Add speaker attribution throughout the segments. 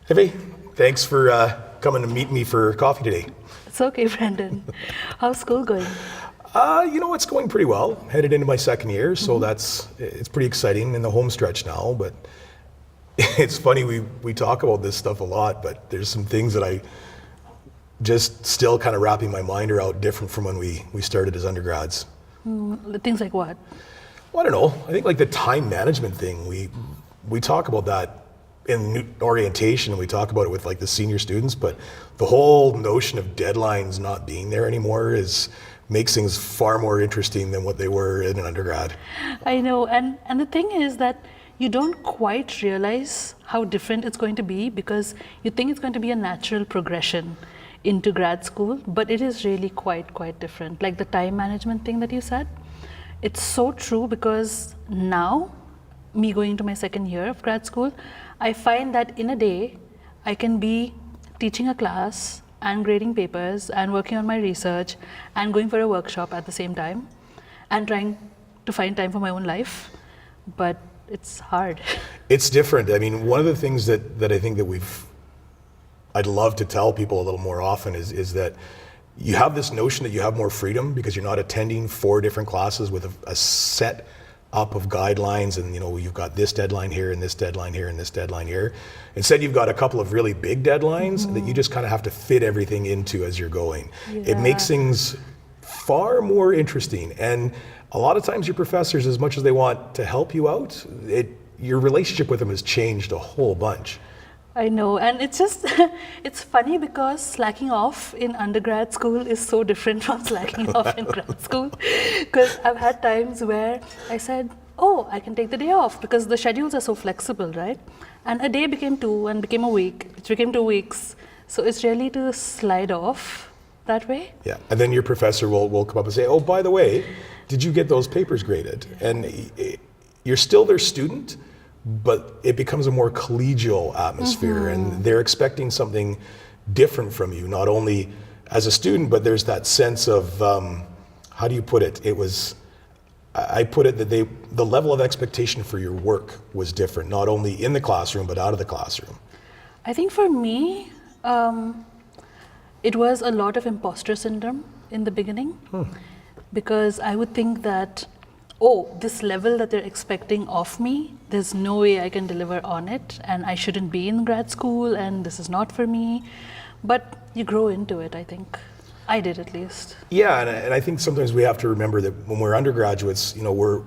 Speaker 1: Hey, Faye. Thanks for coming to meet me for coffee today.
Speaker 2: It's okay, Brendan. How's school going?
Speaker 1: It's going pretty well. Headed into my second year, so it's pretty exciting in the home stretch now. But it's funny, we talk about this stuff a lot, but there's some things that I just still kind of wrapping my mind around different from when we started as undergrads.
Speaker 2: Things like what?
Speaker 1: Well, I don't know. I think like the time management thing, we talk about that in orientation, we talk about it with like the senior students, but the whole notion of deadlines not being there anymore makes things far more interesting than what they were in an undergrad.
Speaker 2: I know, and the thing is that you don't quite realize how different it's going to be because you think it's going to be a natural progression into grad school, but it is really quite different. Like the time management thing that you said, it's so true because now, me going into my second year of grad school, I find that in a day, I can be teaching a class and grading papers and working on my research and going for a workshop at the same time and trying to find time for my own life, but it's hard.
Speaker 1: It's different. I mean, one of the things that I think that I'd love to tell people a little more often is that you have this notion that you have more freedom because you're not attending 4 different classes with a set up of guidelines and you've got this deadline here and this deadline here and this deadline here. Instead you've got a couple of really big deadlines that you just kind of have to fit everything into as you're going.
Speaker 2: Yeah.
Speaker 1: It makes things far more interesting, and a lot of times your professors, as much as they want to help you out, your relationship with them has changed a whole bunch.
Speaker 2: I know, and it's just, it's funny because slacking off in undergrad school is so different from slacking off in grad school. Because I've had times where I said, oh, I can take the day off because the schedules are so flexible, right? And a day became 2 and became a week, which became 2 weeks. So it's really to slide off that way.
Speaker 1: Yeah, and then your professor will come up and say, oh, by the way, did you get those papers graded? And you're still their student, but it becomes a more collegial atmosphere and they're expecting something different from you, not only as a student, but there's that sense of, how do you put it? I put it that the level of expectation for your work was different, not only in the classroom, but out of the classroom.
Speaker 2: I think for me, it was a lot of imposter syndrome in the beginning because I would think that, oh, this level that they're expecting of me, there's no way I can deliver on it and I shouldn't be in grad school and this is not for me. But you grow into it, I think. I did at least.
Speaker 1: Yeah, and I think sometimes we have to remember that when we're undergraduates, we're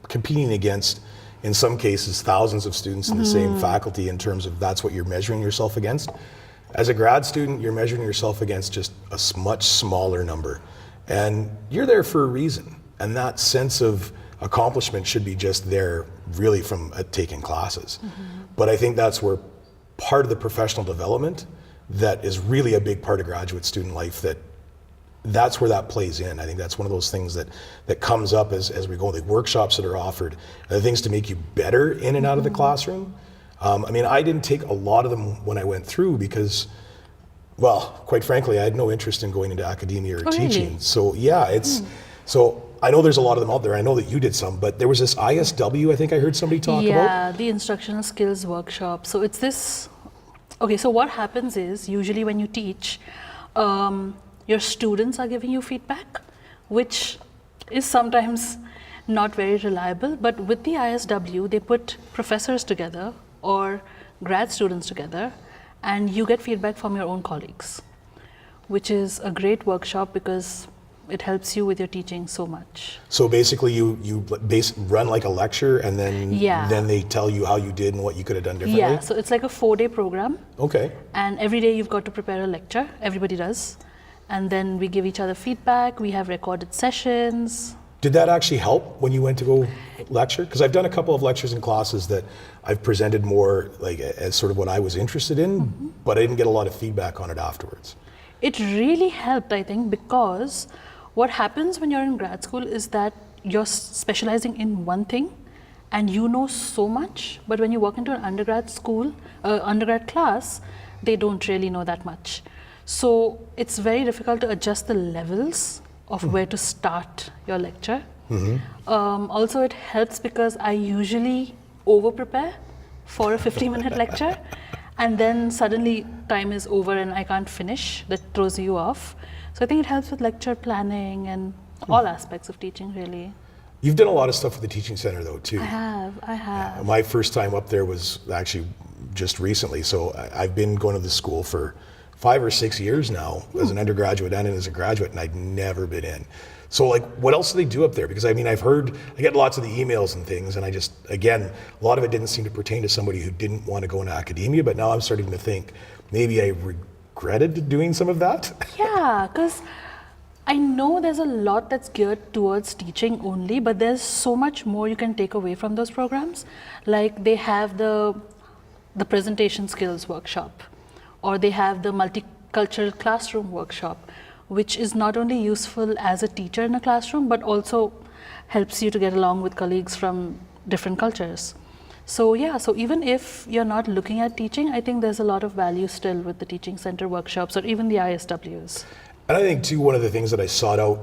Speaker 1: competing against, in some cases, thousands of students in the same faculty in terms of that's what you're measuring yourself against. As a grad student, you're measuring yourself against just a much smaller number. And you're there for a reason. And that sense of accomplishment should be just there really from taking classes. But I think that's where part of the professional development that is really a big part of graduate student life, that's where that plays in. I think that's one of those things that comes up as we go. The workshops that are offered are the things to make you better in and out of the classroom. I didn't take a lot of them when I went through because, well, quite frankly, I had no interest in going into academia or teaching.
Speaker 2: Really?
Speaker 1: So yeah, so I know there's a lot of them out there. I know that you did some, but there was this ISW, I think I heard somebody talk about.
Speaker 2: Yeah, the Instructional Skills Workshop. So it's this, okay, so what happens is usually when you teach, your students are giving you feedback, which is sometimes not very reliable, but with the ISW, they put professors together or grad students together, and you get feedback from your own colleagues, which is a great workshop because it helps you with your teaching so much.
Speaker 1: So basically you run like a lecture and then they tell you how you did and what you could have done differently?
Speaker 2: Yeah, so it's like a 4-day program.
Speaker 1: Okay.
Speaker 2: And every day you've got to prepare a lecture, everybody does. And then we give each other feedback, we have recorded sessions.
Speaker 1: Did that actually help when you went to go lecture? Because I've done a couple of lectures and classes that I've presented more like as sort of what I was interested in, but I didn't get a lot of feedback on it afterwards.
Speaker 2: It really helped, I think, because what happens when you're in grad school is that you're specializing in one thing and you know so much, but when you walk into an undergrad class, they don't really know that much. So it's very difficult to adjust the levels of where to start your lecture. Also, it helps because I usually over-prepare for a 50-minute lecture, and then suddenly time is over and I can't finish. That throws you off. So I think it helps with lecture planning and all aspects of teaching, really.
Speaker 1: You've done a lot of stuff with the teaching center though too.
Speaker 2: I have.
Speaker 1: My first time up there was actually just recently. So I've been going to the school for 5 or 6 years now as an undergraduate and as a graduate, and I'd never been in. So like, what else do they do up there? Because I mean, I get lots of the emails and things, and again, a lot of it didn't seem to pertain to somebody who didn't want to go into academia, but now I'm starting to think maybe I regretted doing some of that.
Speaker 2: Yeah, because I know there's a lot that's geared towards teaching only, but there's so much more you can take away from those programs. Like they have the presentation skills workshop, or they have the multicultural classroom workshop, which is not only useful as a teacher in a classroom, but also helps you to get along with colleagues from different cultures. So yeah, so even if you're not looking at teaching, I think there's a lot of value still with the teaching center workshops or even the ISWs.
Speaker 1: And I think too, one of the things that I sought out,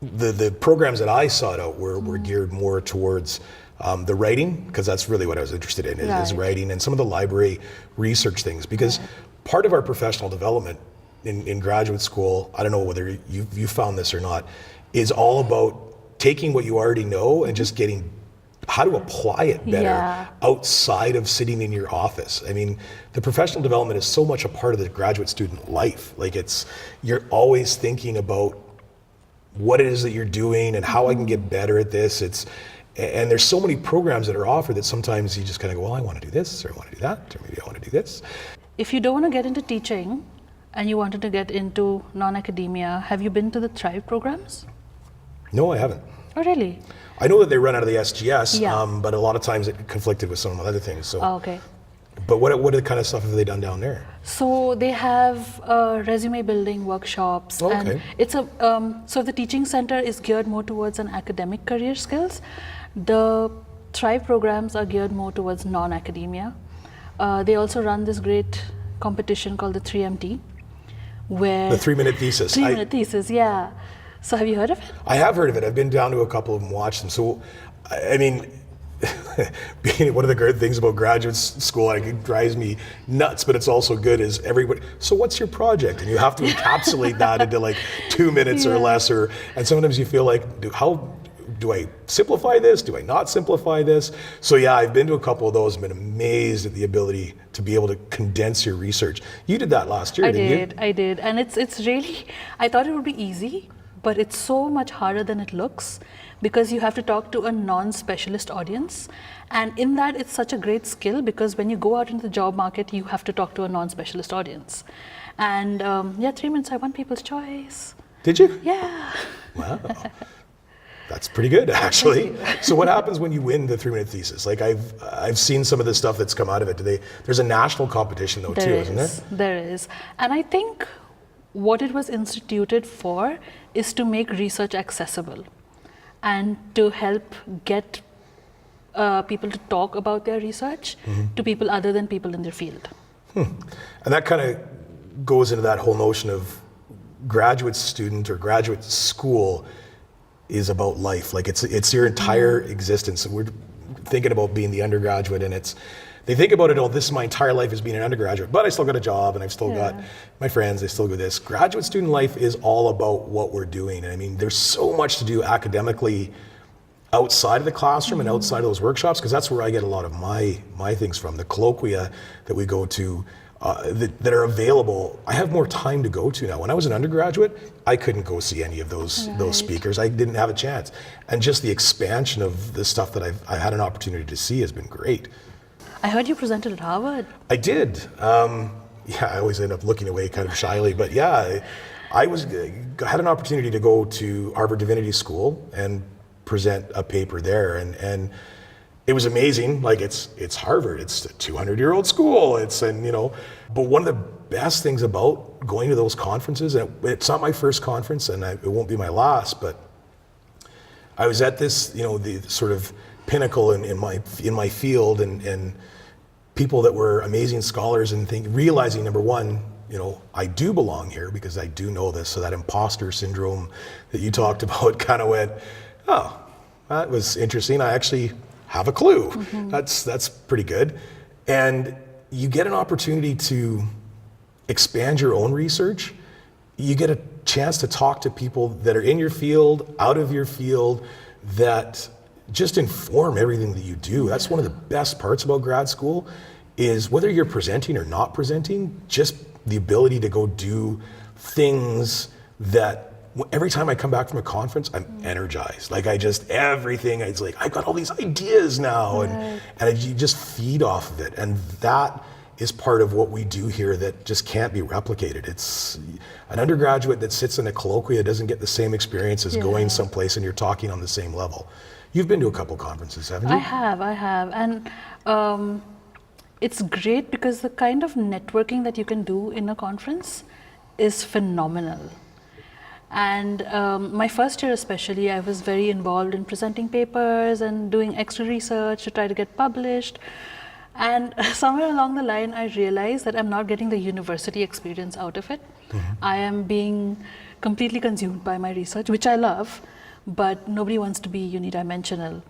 Speaker 1: the programs that I sought out were geared more towards the writing, because that's really what I was interested in, is writing, and some of the library research things, because part of our professional development in graduate school, I don't know whether you found this or not, is all about taking what you already know and just getting how to apply it better outside of sitting in your office. I mean, the professional development is so much a part of the graduate student life. Like you're always thinking about what it is that you're doing and how I can get better at this. And there's so many programs that are offered that sometimes you just kind of go, well, I want to do this, or I want to do that, or maybe I want to do this.
Speaker 2: If you don't want to get into teaching and you wanted to get into non-academia, have you been to the Thrive programs?
Speaker 1: No, I haven't.
Speaker 2: Oh, really?
Speaker 1: I know that they run out of the SGS, but a lot of times it conflicted with some of the other things. So.
Speaker 2: Oh, okay.
Speaker 1: But what kind of stuff have they done down there?
Speaker 2: So they have resume building workshops, and it's so the teaching center is geared more towards an academic career skills. The Thrive programs are geared more towards non-academia. They also run this great competition called the 3MT, where
Speaker 1: the 3-minute thesis.
Speaker 2: 3-minute thesis, yeah. So have you heard of it?
Speaker 1: I have heard of it. I've been down to a couple of them, watched them. So, I mean, being one of the great things about graduate school, like, it drives me nuts, but it's also good, is everybody, so what's your project? And you have to encapsulate that into like 2 minutes or less, and sometimes you feel like, how do I simplify this? Do I not simplify this? So yeah, I've been to a couple of those and been amazed at the ability to be able to condense your research. You did that last year, didn't you?
Speaker 2: I did. And it's really, I thought it would be easy, but it's so much harder than it looks, because you have to talk to a non-specialist audience. And in that, it's such a great skill, because when you go out into the job market, you have to talk to a non-specialist audience. And 3 minutes, I won People's Choice.
Speaker 1: Did you?
Speaker 2: Yeah.
Speaker 1: Wow. That's pretty good, actually. So what happens when you win the 3-minute thesis? Like, I've seen some of the stuff that's come out of it. There's a national competition though, isn't there?
Speaker 2: There is. And I think what it was instituted for is to make research accessible and to help get people to talk about their research to people other than people in their field.
Speaker 1: And that kind of goes into that whole notion of graduate student or graduate school is about life. Like, it's your entire existence. We're thinking about being the undergraduate, and they think about it, oh, this is my entire life as being an undergraduate, but I still got a job and I've still got my friends, I still do this. Graduate student life is all about what we're doing. And I mean, there's so much to do academically outside of the classroom and outside of those workshops, because that's where I get a lot of my things from. The colloquia that we go to that are available, I have more time to go to now. When I was an undergraduate, I couldn't go see any of those speakers. I didn't have a chance. And just the expansion of the stuff that I had an opportunity to see has been great.
Speaker 2: I heard you presented at Harvard.
Speaker 1: I did. I always end up looking away kind of shyly, but yeah, I had an opportunity to go to Harvard Divinity School and present a paper there, and it was amazing. Like, it's Harvard, it's a 200-year-old school, but one of the best things about going to those conferences, and it's not my first conference and it won't be my last, but I was at this, the sort of pinnacle in my field, and people that were amazing scholars, and realizing, number one, I do belong here because I do know this. So that imposter syndrome that you talked about kind of went, oh, that was interesting. I actually have a clue. That's pretty good. And you get an opportunity to expand your own research. You get a chance to talk to people that are in your field, out of your field, that just inform everything that you do. That's one of the best parts about grad school, is whether you're presenting or not presenting, just the ability to go do things that every time I come back from a conference, I'm energized. Like everything, it's like, I've got all these ideas now, and you just feed off of it. And that is part of what we do here that just can't be replicated. It's an undergraduate that sits in a colloquia doesn't get the same experience as going someplace and you're talking on the same level. You've been to a couple conferences, haven't you?
Speaker 2: I have. And it's great because the kind of networking that you can do in a conference is phenomenal. And my first year especially, I was very involved in presenting papers and doing extra research to try to get published. And somewhere along the line, I realized that I'm not getting the university experience out of it. I am being completely consumed by my research, which I love, but nobody wants to be unidimensional.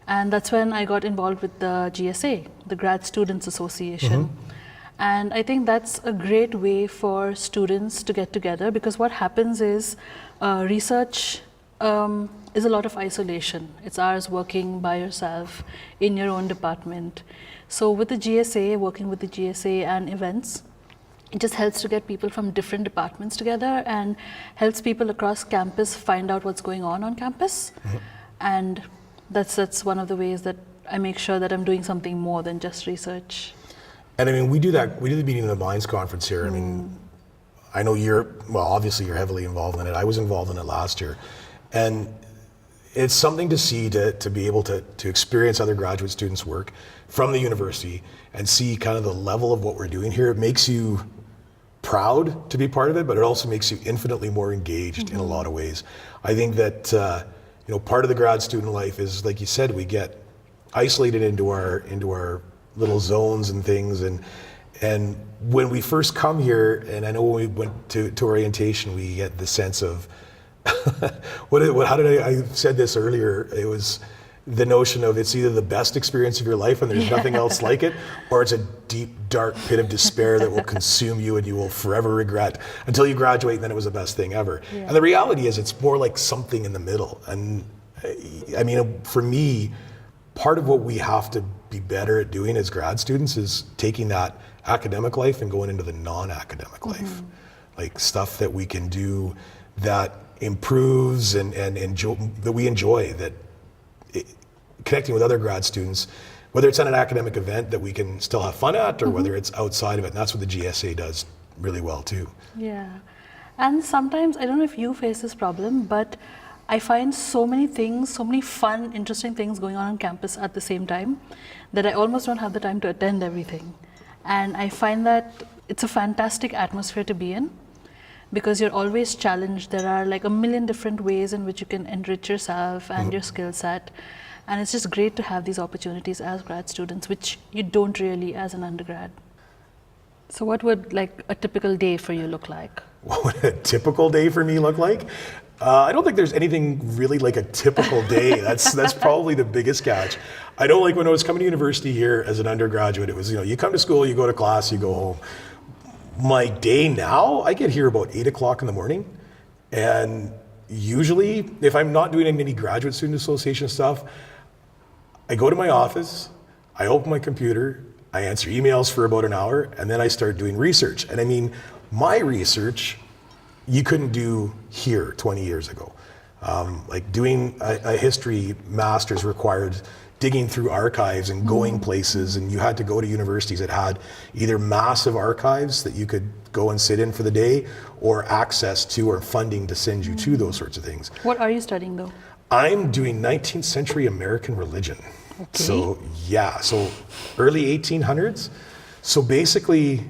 Speaker 2: And that's when I got involved with the GSA, the Grad Students Association. And I think that's a great way for students to get together, because what happens is research is a lot of isolation. It's hours working by yourself in your own department. So with the GSA, working with the GSA and events, it just helps to get people from different departments together and helps people across campus find out what's going on campus. And that's one of the ways that I make sure that I'm doing something more than just research.
Speaker 1: And I mean, we do the Meeting of the Minds conference here. I mean, I know obviously you're heavily involved in it. I was involved in it last year. And it's something to see, to be able to experience other graduate students' work from the university and see kind of the level of what we're doing here. It makes you proud to be part of it, but it also makes you infinitely more engaged in a lot of ways. I think that part of the grad student life is, like you said, we get isolated into our little zones and things, and when we first come here, and I know when we went to orientation, we get the sense of I said this earlier, it was the notion of it's either the best experience of your life and there's nothing else like it, or it's a deep, dark pit of despair that will consume you and you will forever regret until you graduate, and then it was the best thing ever. And the reality is it's more like something in the middle. And I mean, for me, part of what we have to be better at doing as grad students is taking that academic life and going into the non-academic life, like stuff that we can do that improves and enjoy, that we enjoy, that connecting with other grad students, whether it's at an academic event that we can still have fun at, or whether it's outside of it. And that's what the GSA does really well too. Yeah.
Speaker 2: And sometimes, I don't know if you face this problem, but I find so many things, so many fun, interesting things going on campus at the same time that I almost don't have the time to attend everything. And I find that it's a fantastic atmosphere to be in, because you're always challenged. There are like a million different ways in which you can enrich yourself and your skill set. And it's just great to have these opportunities as grad students, which you don't really as an undergrad. So what would like a typical day for you look like?
Speaker 1: What would a typical day for me look like? I don't think there's anything really like a typical day. That's probably the biggest catch. I know, like when I was coming to university here as an undergraduate, it was, you come to school, you go to class, you go home. My day now, I get here about 8 o'clock in the morning, and usually, if I'm not doing any graduate student association stuff, I go to my office, I open my computer, I answer emails for about an hour, and then I start doing research. And I mean, my research, you couldn't do here 20 years ago. Like doing a history master's required digging through archives and going places, and you had to go to universities that had either massive archives that you could go and sit in for the day, or access to or funding to send you to those sorts of things.
Speaker 2: What are you studying though?
Speaker 1: I'm doing 19th century American religion. Okay. So early 1800s. So basically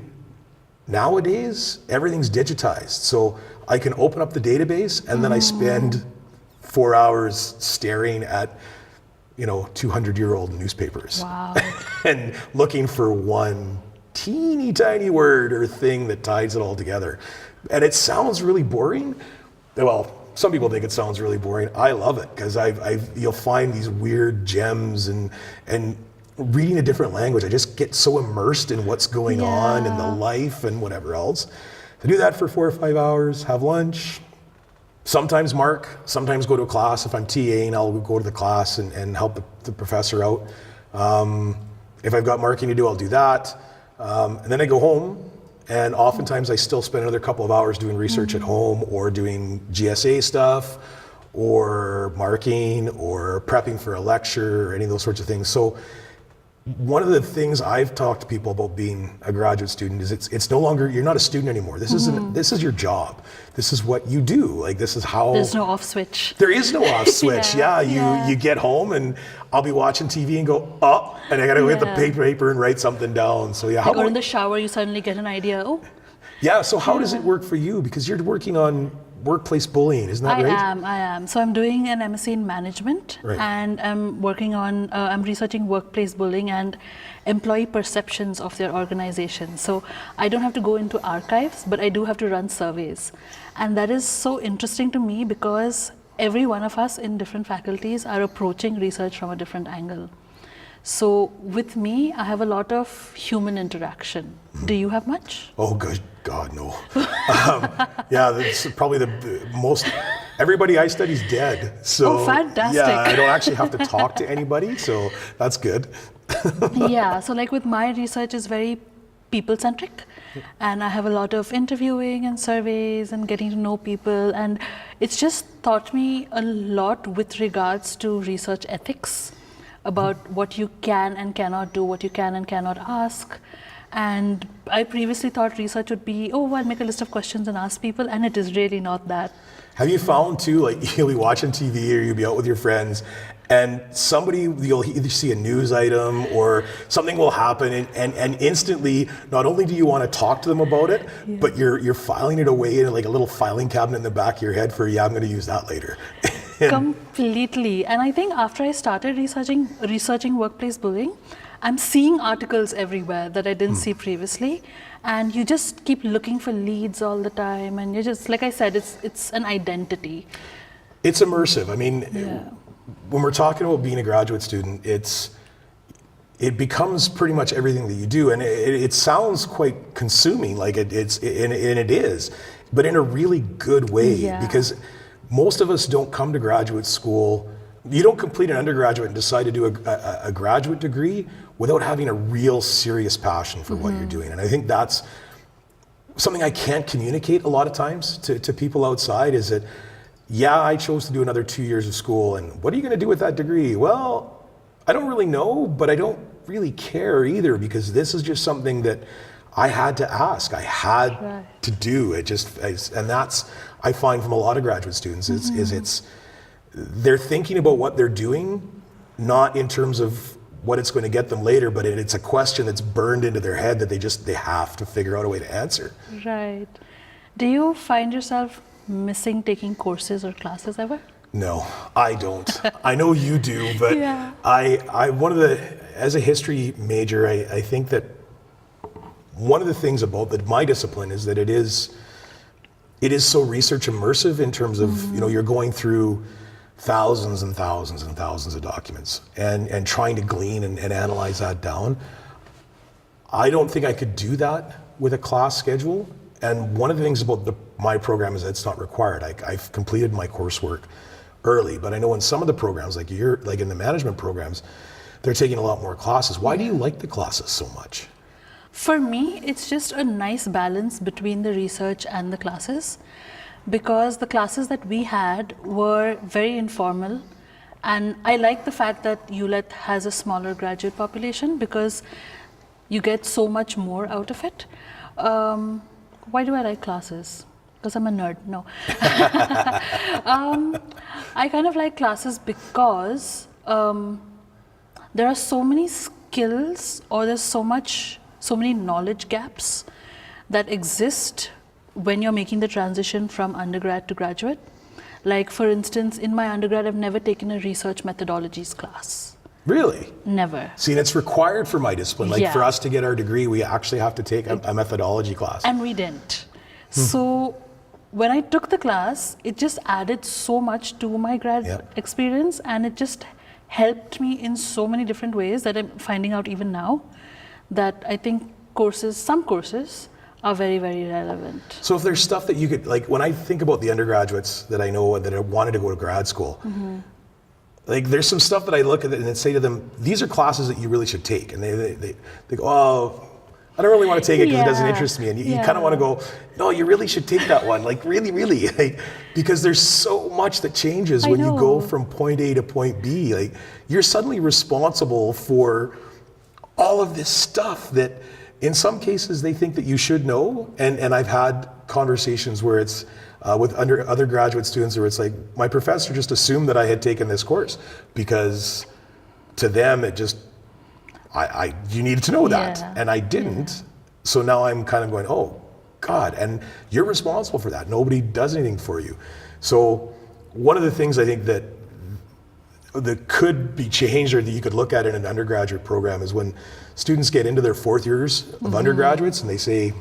Speaker 1: nowadays everything's digitized. So I can open up the database and then I spend 4 hours staring at 200-year-old newspapers.
Speaker 2: Wow.
Speaker 1: And looking for one teeny tiny word or thing that ties it all together. And it sounds really boring. Well, some people think it sounds really boring. I love it, because you'll find these weird gems, and reading a different language. I just get so immersed in what's going on in the life and whatever else. I do that for 4 or 5 hours, have lunch, sometimes mark, sometimes go to a class. If I'm TAing, I'll go to the class and help the professor out. If I've got marking to do, I'll do that. And then I go home, and oftentimes I still spend another couple of hours doing research at home, or doing GSA stuff, or marking, or prepping for a lecture, or any of those sorts of things. So one of the things I've talked to people about being a graduate student is it's no longer, you're not a student anymore. This is your job. This is what you do. Like, this is how.
Speaker 2: There's no off switch.
Speaker 1: There is no off switch. You get home, and I'll be watching TV and go, oh, and I gotta go get the paper and write something down. So yeah.
Speaker 2: Or in the shower, you suddenly get an idea. Oh.
Speaker 1: Yeah. So how does it work for you? Because you're working on workplace bullying, isn't that right?
Speaker 2: I am. So I'm doing an MSc in Management, and I'm working on, I'm researching workplace bullying and employee perceptions of their organization. So I don't have to go into archives, but I do have to run surveys. And that is so interesting to me because every one of us in different faculties are approaching research from a different angle. So with me, I have a lot of human interaction. Do you have much?
Speaker 1: Oh, good God, no. Yeah, that's probably the most, everybody I study is dead. So,
Speaker 2: fantastic.
Speaker 1: Yeah, I don't actually have to talk to anybody, so that's good.
Speaker 2: Yeah, so like with my research is very people-centric, and I have a lot of interviewing and surveys and getting to know people, and it's just taught me a lot with regards to research ethics, about what you can and cannot do, what you can and cannot ask. And I previously thought research would be, oh, I'll make a list of questions and ask people, and it is really not that.
Speaker 1: Have you found too, like you'll be watching TV or you'll be out with your friends, and you'll either see a news item or something will happen, and instantly, not only do you want to talk to them about it, but you're filing it away in like a little filing cabinet in the back of your head for, I'm going to use that later.
Speaker 2: Completely. And I think after I started researching workplace bullying, I'm seeing articles everywhere that I didn't see previously. And you just keep looking for leads all the time. And you're just, like I said, it's an identity.
Speaker 1: It's immersive. I mean, when we're talking about being a graduate student, it becomes pretty much everything that you do. And it sounds quite consuming, like it is, but in a really good way. Because most of us don't come to graduate school. You don't complete an undergraduate and decide to do a graduate degree without having a real serious passion for what you're doing. And I think that's something I can't communicate a lot of times to people outside, is that, I chose to do another 2 years of school, and what are you going to do with that degree? Well, I don't really know, but I don't really care either, because this is just something that I had to ask, I had to do. And that's, I find from a lot of graduate students, they're thinking about what they're doing, not in terms of what it's going to get them later, but it's a question that's burned into their head that they have to figure out a way to answer. Right.
Speaker 2: Do you find yourself missing taking courses or classes ever?
Speaker 1: No, I don't. I know you do, but as a history major, I think that one of the things about my discipline is that it is so research immersive in terms of, you're going through thousands and thousands and thousands of documents and trying to glean and analyze that down. I don't think I could do that with a class schedule. And one of the things about my program is that it's not required. I've completed my coursework early, but I know in some of the programs, like in the management programs, they're taking a lot more classes. Why do you like the classes so much?
Speaker 2: For me, it's just a nice balance between the research and the classes, because the classes that we had were very informal, and I like the fact that ULETH has a smaller graduate population because you get so much more out of it. Why do I like classes? Because I'm a nerd? No. I kind of like classes because there are so many skills, or there's so many knowledge gaps that exist when you're making the transition from undergrad to graduate. Like, for instance, in my undergrad, I've never taken a research methodologies class.
Speaker 1: Really?
Speaker 2: Never.
Speaker 1: See, and it's required for my discipline. Like for us to get our degree, we actually have to take a methodology class.
Speaker 2: And we didn't. So when I took the class, it just added so much to my grad experience, and it just helped me in so many different ways that I'm finding out even now that I think some courses are very, very relevant.
Speaker 1: So if there's stuff that you could, like when I think about the undergraduates that I know that I wanted to go to grad school, like there's some stuff that I look at and say to them, these are classes that you really should take. And they go, oh, I don't really want to take it because it doesn't interest me. And you kind of want to go, no, you really should take that one. Like really, really, like, because there's so much that changes when you go from point A to point B. Like you're suddenly responsible for all of this stuff that in some cases they think that you should know. And I've had conversations where it's with other graduate students where it's like, my professor just assumed that I had taken this course because to them it just, you needed to know that, and I didn't. So now I'm kind of going, oh God, and you're responsible for that. Nobody does anything for you. So one of the things I think that could be changed or that you could look at in an undergraduate program is when students get into their 4th years of undergraduates and they say,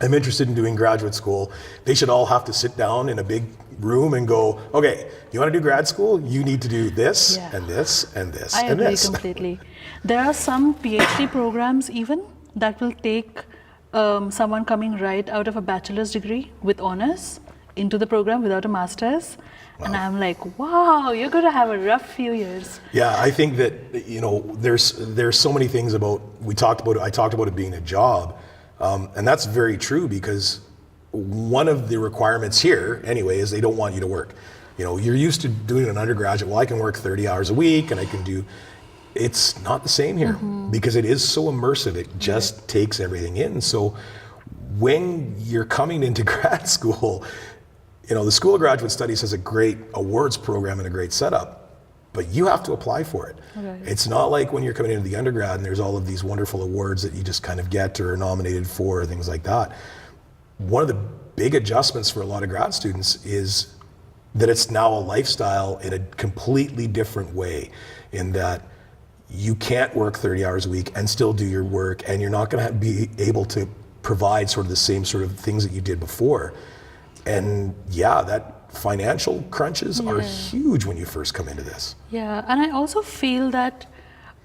Speaker 1: I'm interested in doing graduate school, they should all have to sit down in a big room and go, okay, you want to do grad school? You need to do this and this and this and this.
Speaker 2: I agree completely. There are some PhD programs even that will take someone coming right out of a bachelor's degree with honors into the program without a master's. Wow. And I'm like, wow, you're going to have a rough few years.
Speaker 1: Yeah, I think that, you know, there's so many things about, I talked about it being a job. And that's very true because one of the requirements here anyway is they don't want you to work. You know, you're used to doing an undergraduate, well, I can work 30 hours a week and I can do, it's not the same here because it is so immersive. It just takes everything in. So when you're coming into grad school, you know, the School of Graduate Studies has a great awards program and a great setup, but you have to apply for it. Okay. It's not like when you're coming into the undergrad and there's all of these wonderful awards that you just kind of get or are nominated for, things like that. One of the big adjustments for a lot of grad students is that it's now a lifestyle in a completely different way, in that you can't work 30 hours a week and still do your work, and you're not going to be able to provide sort of the same sort of things that you did before. And yeah, that financial crunches are huge when you first come into this.
Speaker 2: Yeah, and I also feel that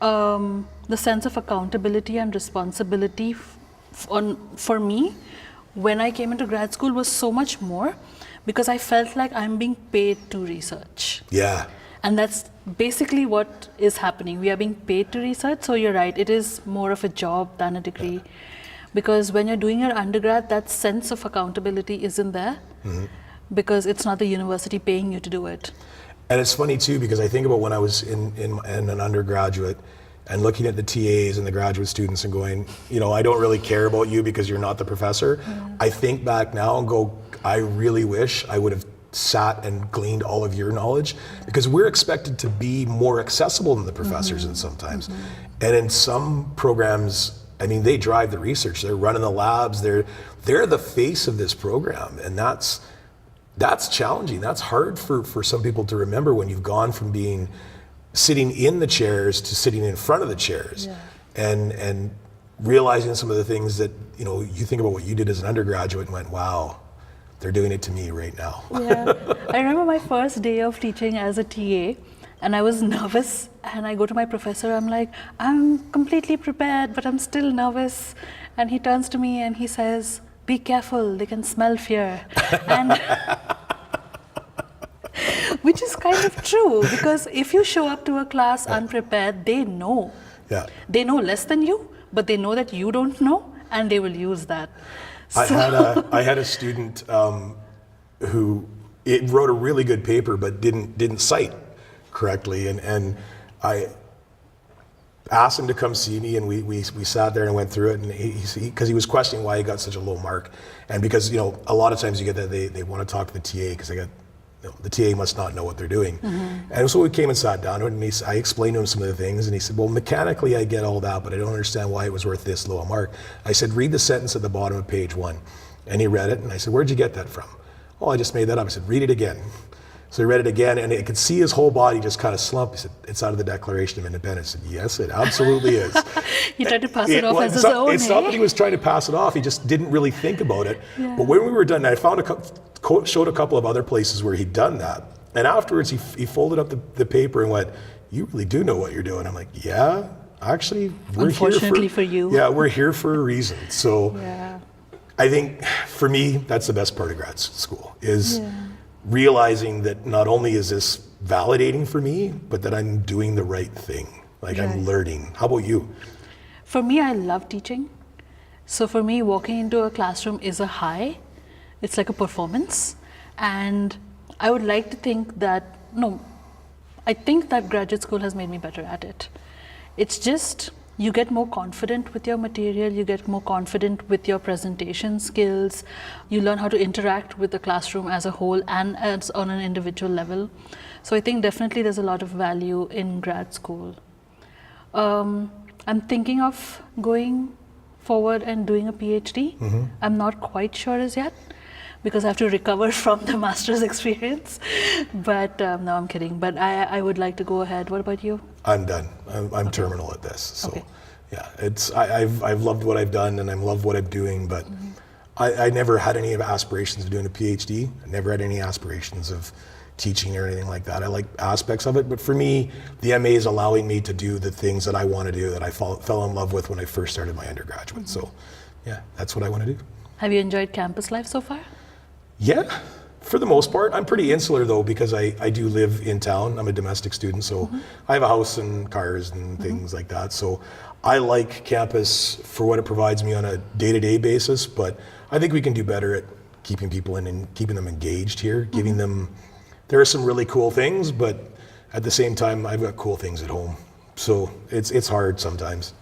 Speaker 2: the sense of accountability and responsibility for me when I came into grad school was so much more because I felt like I'm being paid to research.
Speaker 1: Yeah.
Speaker 2: And that's basically what is happening. We are being paid to research, so you're right, it is more of a job than a degree. Because when you're doing your undergrad, that sense of accountability isn't there because it's not the university paying you to do it.
Speaker 1: And it's funny too, because I think about when I was in an undergraduate and looking at the TAs and the graduate students and going, you know, I don't really care about you because you're not the professor. I think back now and go, I really wish I would have sat and gleaned all of your knowledge because we're expected to be more accessible than the professors and sometimes. And in some programs, I mean, they drive the research, they're running the labs, they're the face of this program, and that's challenging. That's hard for some people to remember when you've gone from being sitting in the chairs to sitting in front of the chairs, and realizing some of the things that, you know, you think about what you did as an undergraduate and went, wow, they're doing it to me right now.
Speaker 2: Yeah, I remember my first day of teaching as a TA, and I was nervous, and I go to my professor, I'm like, I'm completely prepared, but I'm still nervous. And he turns to me and he says, be careful, they can smell fear. And which is kind of true, because if you show up to a class unprepared, they know. Yeah. They know less than you, but they know that you don't know, and they will use that.
Speaker 1: I had a student who wrote a really good paper, but didn't cite correctly, and I asked him to come see me, and we sat there and went through it, and because he was questioning why he got such a low mark, and because, you know, a lot of times you get that they want to talk to the TA because the TA must not know what they're doing. And so we came and sat down, and I explained to him some of the things, and he said, well, mechanically I get all that, but I don't understand why it was worth this low a mark. I said, read the sentence at the bottom of page 1. And he read it, and I said, where'd you get that from? Oh, I just made that up. I said, read it again. So he read it again, and I could see his whole body just kind of slump. He said, it's out of the Declaration of Independence. I said, yes, it absolutely is.
Speaker 2: He tried to pass it off as his own.
Speaker 1: It's not that he was trying to pass it off. He just didn't really think about it. Yeah. But when we were done, I showed a couple of other places where he'd done that. And afterwards, he folded up the paper and went, you really do know what you're doing. I'm like, yeah, actually, we're
Speaker 2: Unfortunately
Speaker 1: here
Speaker 2: for you.
Speaker 1: Yeah, we're here for a reason. So
Speaker 2: Yeah.
Speaker 1: I think for me, that's the best part of grad school is realizing that not only is this validating for me, but that I'm doing the right thing. Like I'm learning. How about you?
Speaker 2: For me, I love teaching. So for me, walking into a classroom is a high. It's like a performance. And I would like to think that, I think that graduate school has made me better at it. It's just, you get more confident with your material, you get more confident with your presentation skills, you learn how to interact with the classroom as a whole and as on an individual level. So I think definitely there's a lot of value in grad school. I'm thinking of going forward and doing a PhD. I'm not quite sure as yet because I have to recover from the master's experience. But no, I'm kidding. But I would like to go ahead. What about you?
Speaker 1: I'm done. I'm terminal at this. So yeah, I've loved what I've done and I love what I'm doing, but I never had any aspirations of doing a PhD. I never had any aspirations of teaching or anything like that. I like aspects of it, but for me, the MA is allowing me to do the things that I want to do that I fell in love with when I first started my undergraduate. So yeah, that's what I want to do.
Speaker 2: Have you enjoyed campus life so far?
Speaker 1: Yeah, for the most part. I'm pretty insular though because I do live in town. I'm a domestic student, so I have a house and cars and things like that. So I like campus for what it provides me on a day-to-day basis, but I think we can do better at keeping people in and keeping them engaged here, giving them, there are some really cool things, but at the same time, I've got cool things at home. So it's hard sometimes.